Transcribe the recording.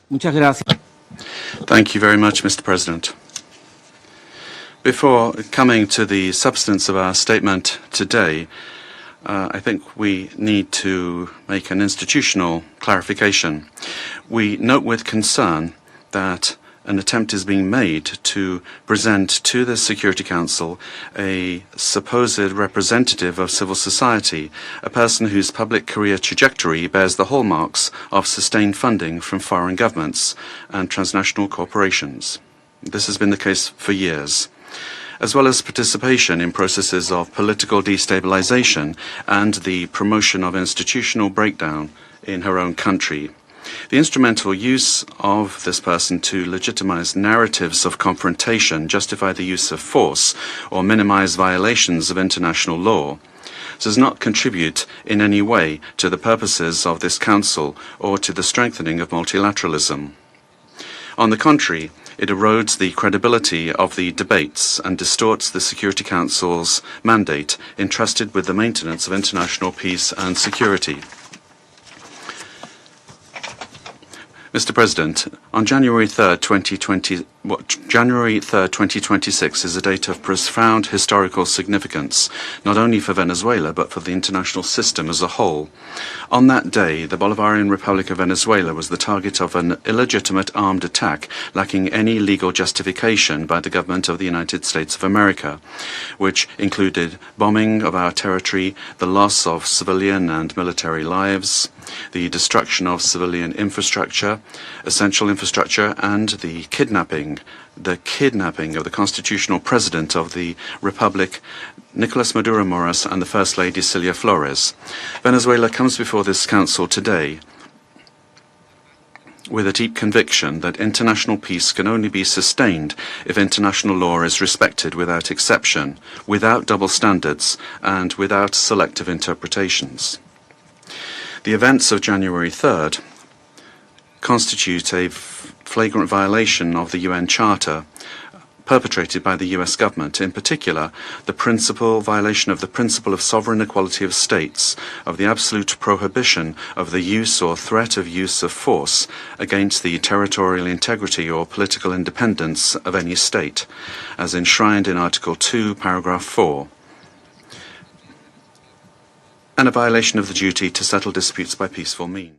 Muchas gracias. Thank you very much, Mr. President. Before coming to the substance of our statement today, I think we need to make an institutional clarification. We note with concern that an attempt is being made to present to the Security Council a supposed representative of civil society, a person whose public career trajectory bears the hallmarks of sustained funding from foreign governments and transnational corporations. This has been the case for years, as well as participation in processes of political destabilization and the promotion of institutional breakdown in her own country. The instrumental use of this person to legitimize narratives of confrontation, justify the use of force, or minimize violations of international law does not contribute in any way to the purposes of this Council or to the strengthening of multilateralism. On the contrary, it erodes the credibility of the debates and distorts the Security Council's mandate entrusted with the maintenance of international peace and security. Mr. President, on January 3rd, 2026 is a date of profound historical significance, not only for Venezuela, but for the international system as a whole. On that day, the Bolivarian Republic of Venezuela was the target of an illegitimate armed attack lacking any legal justification by the government of the United States of America, which included bombing of our territory, the loss of civilian and military lives, the destruction of civilian infrastructure, essential infrastructure, and the kidnapping of the constitutional president of the Republic, Nicolas Maduro Moras, and the First Lady Cilia Flores. Venezuela comes before this Council today with a deep conviction that international peace can only be sustained if international law is respected without exception, without double standards, and without selective interpretations. The events of January 3rd constitute a flagrant violation of the UN Charter perpetrated by the US government, in particular the violation of the principle of sovereign equality of states, of the absolute prohibition of the use or threat of use of force against the territorial integrity or political independence of any state, as enshrined in Article 2, Paragraph 4. And a violation of the duty to settle disputes by peaceful means.